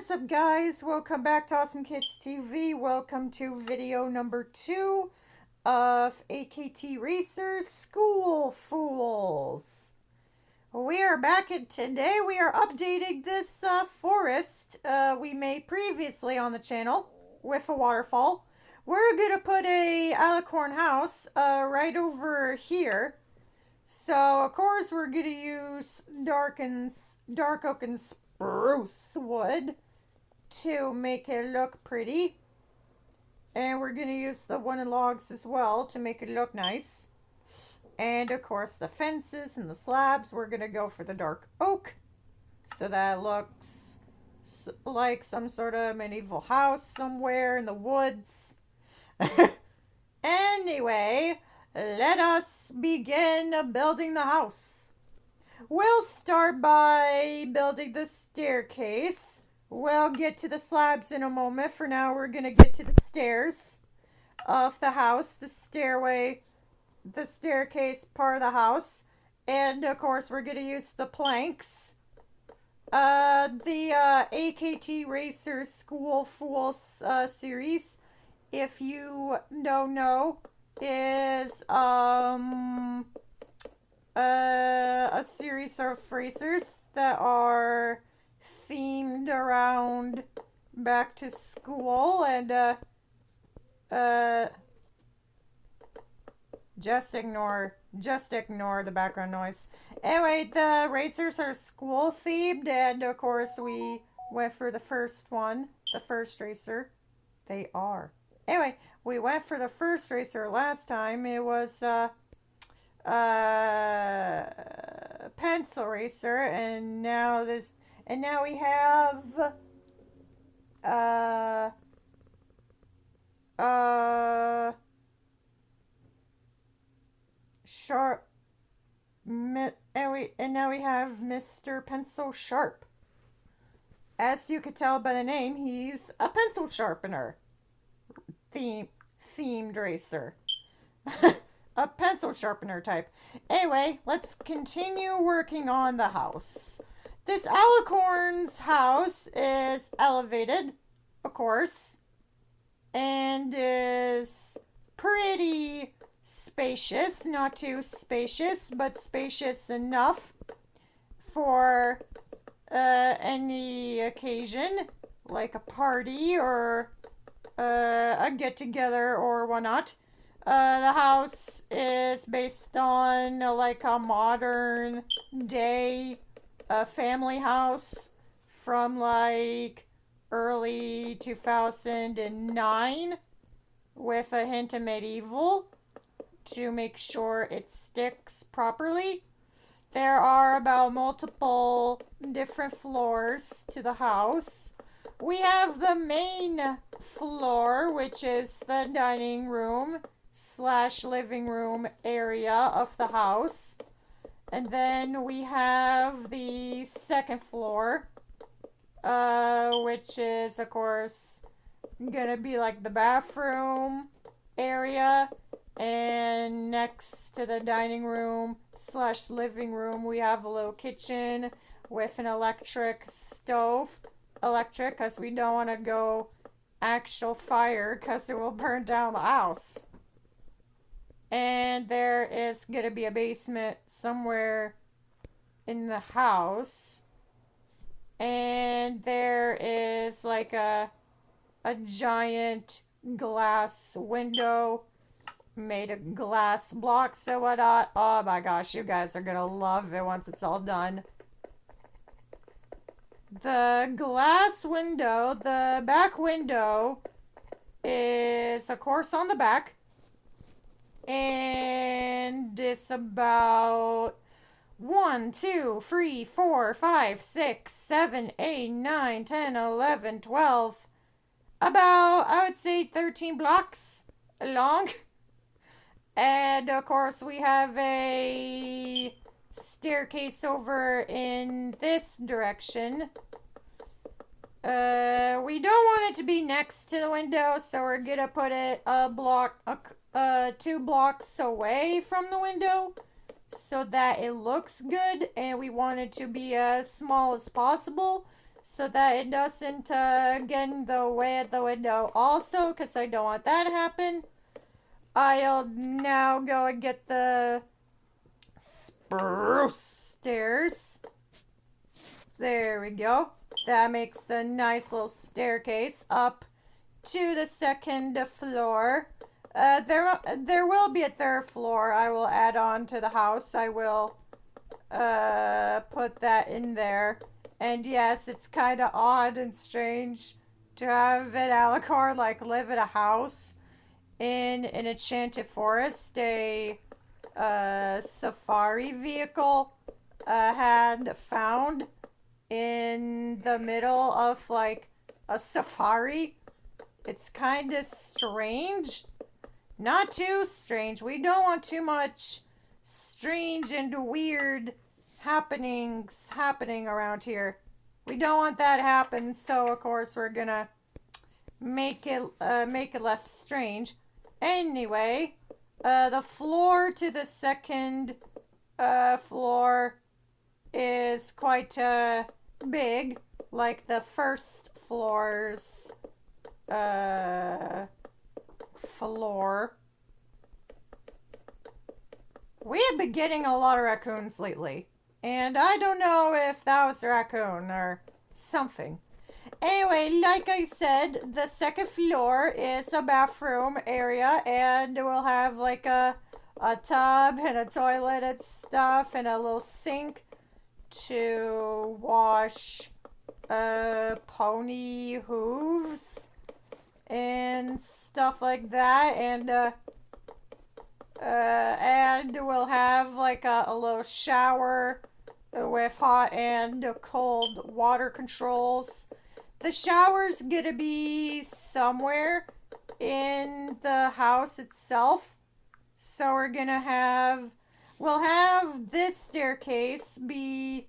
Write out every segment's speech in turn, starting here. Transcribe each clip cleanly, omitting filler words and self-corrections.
What's up, guys? Welcome back to Awesome Kids TV. Welcome to video number 2 of AKT Racers School Fools. We are back, and today we are updating this forest we made previously on the channel with a waterfall. We're going to put a alicorn house right over here. So, of course, we're going to use dark oak and spruce wood to make it look pretty. And we're going to use the wooden logs as well to make it look nice. And, of course, the fences and the slabs, we're going to go for the dark oak. So that looks like some sort of medieval house somewhere in the woods. Anyway, let us begin building the house. We'll start by building the staircase. We'll get to the slabs in a moment. For now, we're going to get to the stairs of the house, the stairway, the staircase part of the house. And, of course, we're going to use the planks. The AKT Racers School Fools series, if you don't know, is a series of racers that are themed around back to school and just ignore the background noise. Anyway, the racers are school themed, and of course we went for the first one, the first racer. They are. Anyway, we went for the first racer last time. It was pencil racer, and now we have sharp and now we have Mr. Pencil Sharp. As you could tell by the name, he's a pencil sharpener themed racer. A pencil sharpener type. Anyway, let's continue working on the house. This alicorn's house is elevated, of course, and is pretty spacious. Not too spacious, but spacious enough for any occasion, like a party or a get-together or whatnot. The house is based on like a modern day family house from like early 2009 with a hint of medieval to make sure it sticks properly. There are about multiple different floors to the house. We have the main floor, which is the dining room / living room area of the house. And then we have the second floor, which is, of course, gonna be like the bathroom area. And next to the dining room / living room, we have a little kitchen with an electric stove. Electric, because we don't want to go actual fire, because it will burn down the house. And there is going to be a basement somewhere in the house. And there is like a giant glass window made of glass blocks and whatnot. Oh my gosh, you guys are going to love it once it's all done. The glass window, the back window, is of course on the back. And it's about 1, 2, 3, 4, 5, 6, 7, 8, 9, 10, 11, 12. About, I would say, 13 blocks long. And of course we have a staircase over in this direction. We don't want it to be next to the window, so we're gonna put it 2 blocks away from the window so that it looks good, and we want it to be as small as possible so that it doesn't get in the way at the window. Also, because I don't want that to happen, I'll now go and get the spruce stairs. There we go. That makes a nice little staircase up to the second floor. There will be a third floor I will add on to the house. I will put that in there. And yes, it's kind of odd and strange to have an alicorn like live in a house in an enchanted forest. A safari vehicle had found in the middle of like a safari. It's kind of strange. Not too strange. We don't want too much strange and weird happenings happening around here. We don't want that to happen, so of course we're gonna make it less strange. Anyway, the floor to the second floor is quite big, like the first floor's floor. We have been getting a lot of raccoons lately, and I don't know if that was a raccoon or something. Anyway, like I said, the second floor is a bathroom area, and we'll have like a tub and a toilet and stuff, and a little sink to wash pony hooves and stuff like that, and we'll have like a little shower with hot and cold water controls. The shower's gonna be somewhere in the house itself, so we'll have this staircase be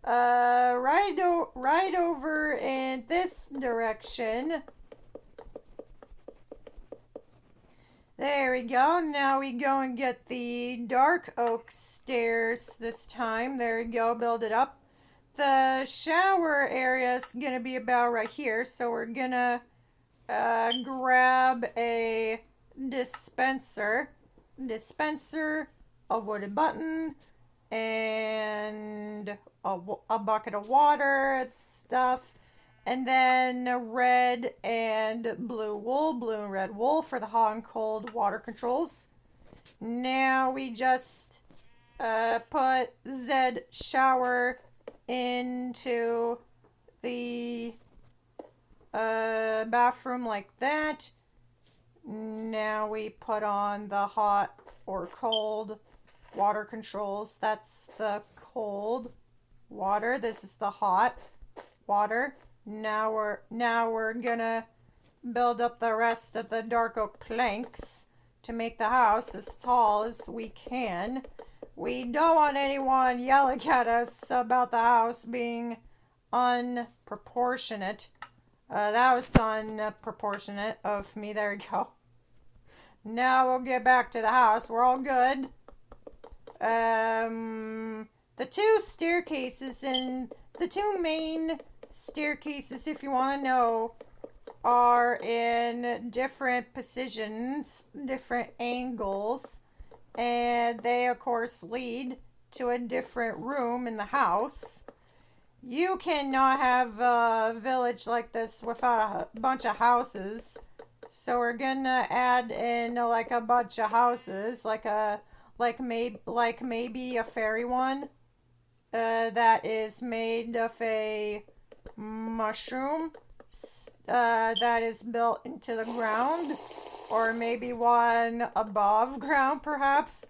right over in this direction. There we go. Now we go and get the dark oak stairs this time. There we go. Build it up. The shower area is going to be about right here. So we're going to grab a dispenser, a wooden button, and a bucket of water and stuff. And then red and blue and red wool for the hot and cold water controls. Now we just put Zed shower into the bathroom like that. Now we put on the hot or cold water controls. That's the cold water. This is the hot water. Now we're gonna build up the rest of the dark oak planks to make the house as tall as we can. We don't want anyone yelling at us about the house being unproportionate. That was unproportionate of me. There we go. Now we'll get back to the house. We're all good. The two staircases and the two main staircases, if you want to know, are in different positions, different angles, and they of course lead to a different room in the house. You cannot have a village like this without a bunch of houses, so we're gonna add in like a bunch of houses, like maybe a fairy one that is made of a mushroom that is built into the ground, or maybe one above ground perhaps.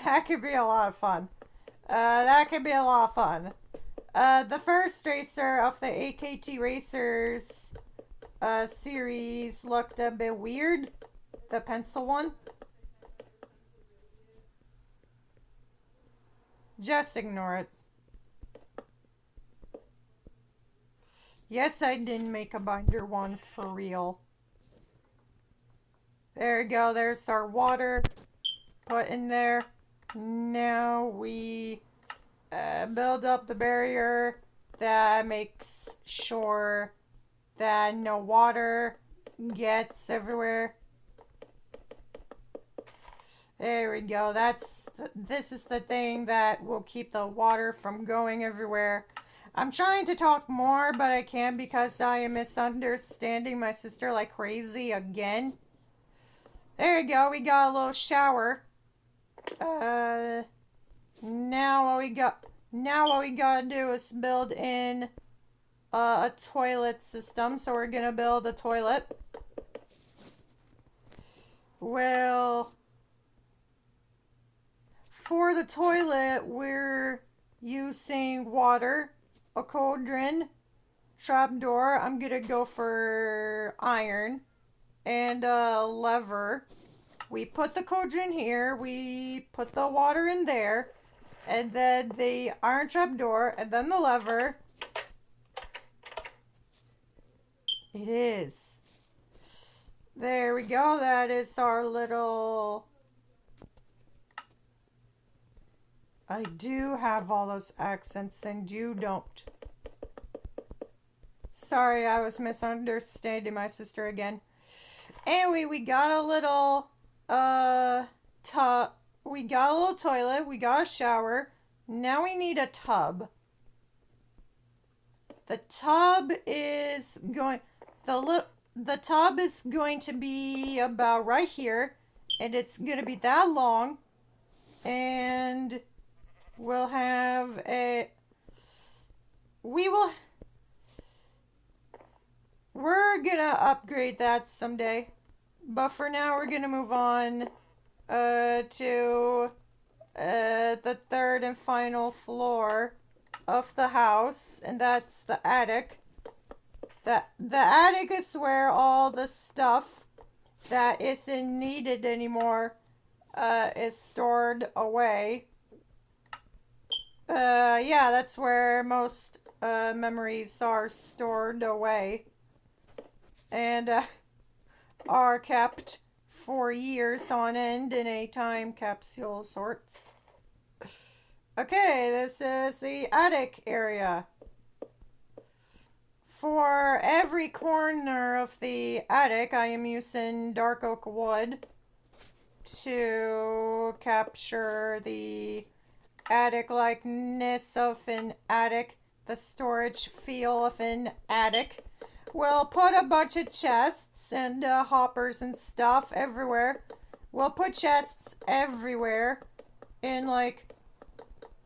That could be a lot of fun. The first racer of the AKT Racers series looked a bit weird. The pencil one. Just ignore it. Yes, I didn't make a binder one for real. There we go. There's our water put in there. Now we build up the barrier that makes sure that no water gets everywhere. There we go. This is the thing that will keep the water from going everywhere. I'm trying to talk more, but I can't because I am misunderstanding my sister like crazy again. There you go. We got a little shower. Now what we gotta do is build in a toilet system. So we're gonna build a toilet. Well, for the toilet, we're using water, a cauldron, trapdoor. I'm gonna go for iron, and a lever. We put the cauldron here, we put the water in there, and then the iron trapdoor, and then the lever. It is. There we go. That is our little... I do have all those accents and you don't. Sorry, I was misunderstanding my sister again. Anyway, we got a little tub. We got a little toilet. We got a shower. Now we need a tub. The tub is going... The tub is going to be about right here. And it's going to be that long. And we'll have a... We're gonna upgrade that someday. But for now, we're gonna move on to the third and final floor of the house. And that's the attic. The attic is where all the stuff that isn't needed anymore is stored away. Yeah, that's where most memories are stored away. And are kept for years on end in a time capsule of sorts. Okay, this is the attic area. For every corner of the attic, I am using dark oak wood to capture the attic likeness of an attic, the storage feel of an attic. We'll put a bunch of chests and hoppers and stuff everywhere. We'll put chests everywhere in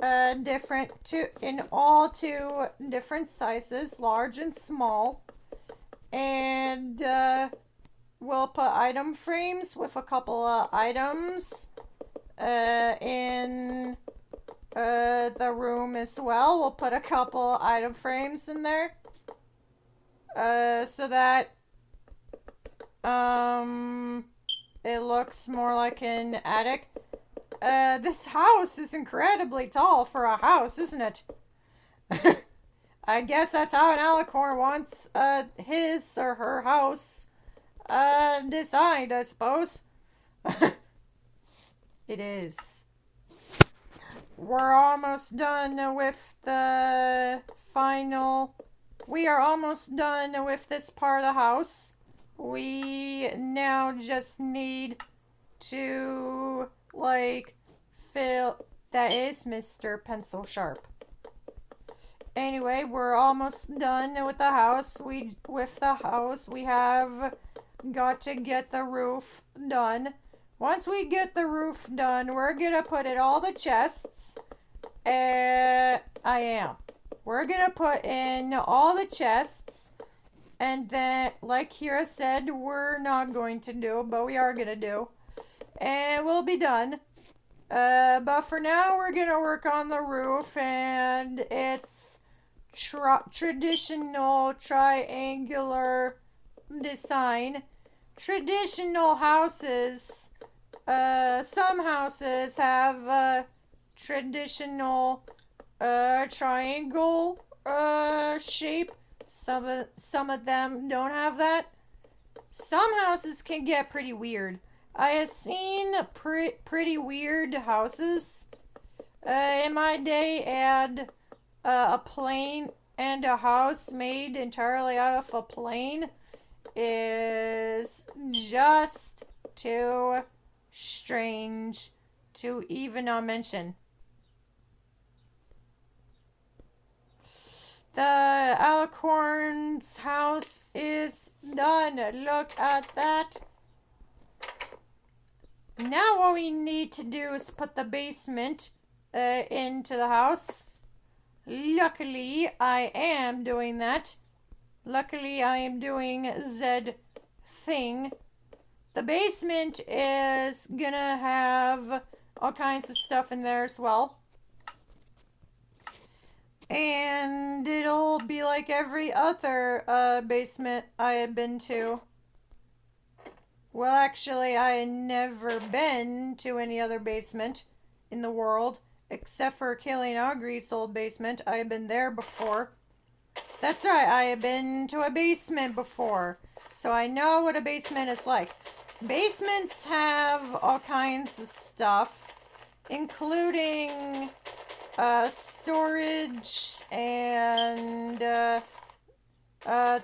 in all two different sizes, large and small. And we'll put item frames with a couple of items in the room as well. We'll put a couple item frames in there. So that it looks more like an attic. This house is incredibly tall for a house, isn't it? I guess that's how an alicorn wants his or her house designed, I suppose. It is. We're almost done with the final... We are almost done with this part of the house. We now just need to, fill... That is Mr. Pencil Sharp. Anyway, we're almost done with the house. We have got to get the roof done. Once we get the roof done, we're gonna put in all the chests. We're gonna put in all the chests, and then, like Kira said, we're not going to do, but we are gonna do. And we'll be done. But for now, we're gonna work on the roof, and it's traditional triangular design. Traditional houses, some houses have traditional triangle shape. Some of them don't have that. Some houses can get pretty weird. I have seen pretty weird houses. In my day, I had a plane. and a house made entirely out of a plane is just too strange to even mention. The Alicorn's house is done. Look at that. Now what we need to do is put the basement into the house. Luckily, I am doing that. Luckily, I am doing Z thing. The basement is gonna have all kinds of stuff in there as well. And it'll be like every other basement I have been to. Well, actually, I had never been to any other basement in the world except for Killian Augree's old basement. I have been there before. That's right, I have been to a basement before, so I know what a basement is like. Basements have all kinds of stuff, including storage and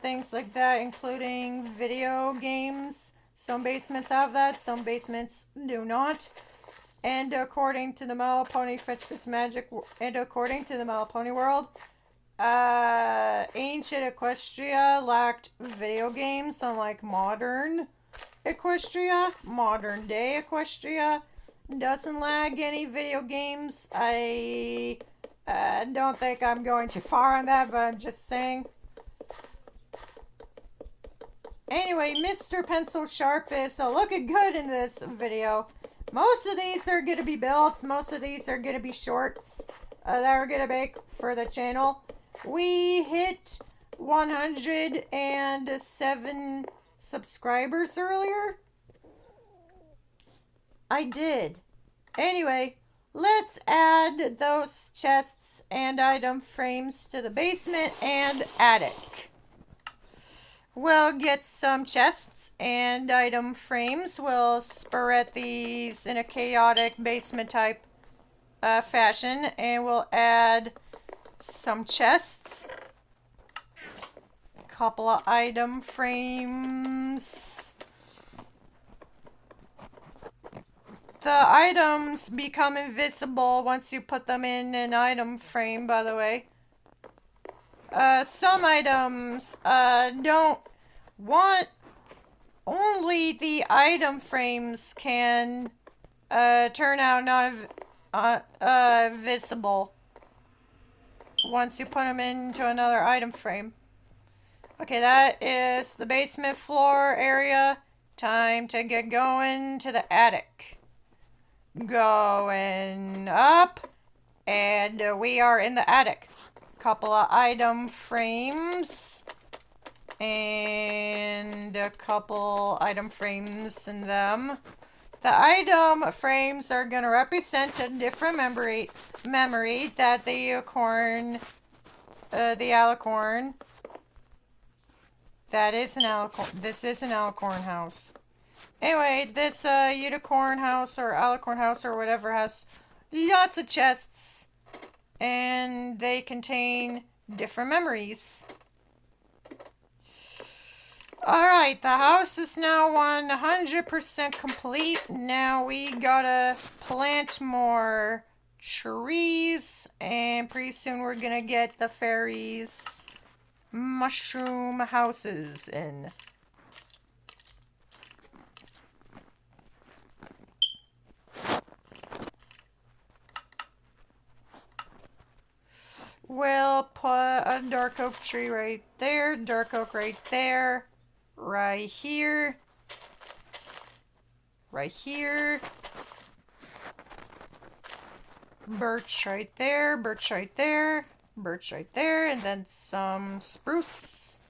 things like that, including video games. Some basements have that, some basements do not. And according to the Malapony Fetchmas Magic, and according to the Malapony world, ancient Equestria lacked video games, unlike modern Equestria. Modern day Equestria doesn't lack any video games. I don't think I'm going too far on that, but I'm just saying. Anyway, Mr. Pencil Sharp is looking good in this video. Most of these are going to be builds. Most of these are going to be shorts that we're going to make for the channel. We hit 107 subscribers earlier. I did. Anyway, let's add those chests and item frames to the basement and attic. We'll get some chests and item frames. We'll spread these in a chaotic basement type fashion, and we'll add some chests, a couple of item frames. The items become invisible once you put them in an item frame, by the way. Some items don't want, only the item frames can turn out not visible once you put them into another item frame. Okay, that is the basement floor area. Time to get going to the attic. Going up, and we are in the attic. Couple of item frames and a couple item frames in them. The item frames are going to represent a different memory that the alicorn. That is an alicorn. This is an alicorn house. Anyway, this unicorn house or alicorn house or whatever has lots of chests, and they contain different memories. Alright, the house is now 100% complete. Now we gotta plant more trees, and pretty soon we're gonna get the fairies' mushroom houses in. We'll put a dark oak tree right there, dark oak right there, right here, right here, birch right there, birch right there, birch right there, and then some spruce.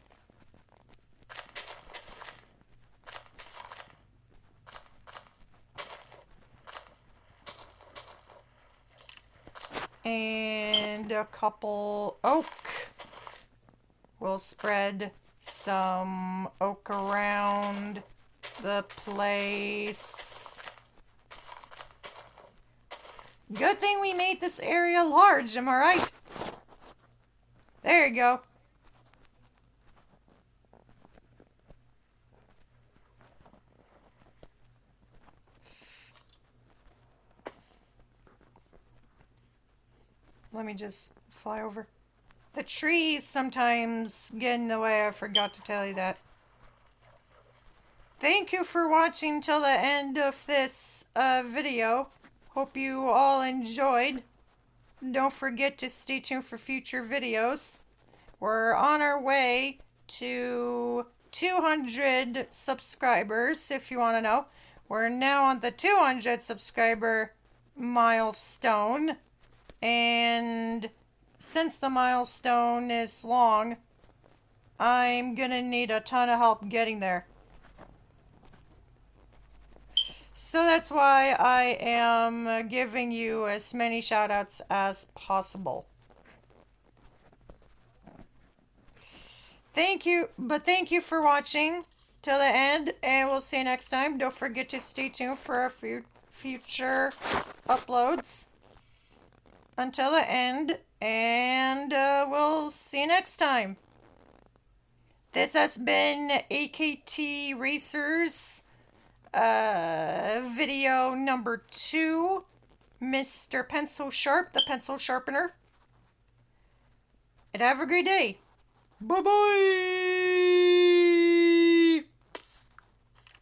And a couple oak. We'll spread some oak around the place. Good thing we made this area large, am I right? There you go. Let me just fly over. The trees sometimes get in the way. I forgot to tell you that. Thank you for watching till the end of this video. Hope you all enjoyed. Don't forget to stay tuned for future videos. We're on our way to 200 subscribers, if you want to know. We're now on the 200 subscriber milestone. And since the milestone is long, I'm gonna need a ton of help getting there. So that's why I am giving you as many shoutouts as possible. Thank you for watching till the end, and we'll see you next time. Don't forget to stay tuned for our future uploads until the end, and we'll see you next time. This has been AKT Racers video number 2, Mr. Pencil Sharp, the pencil sharpener. And have a great day. Bye-bye.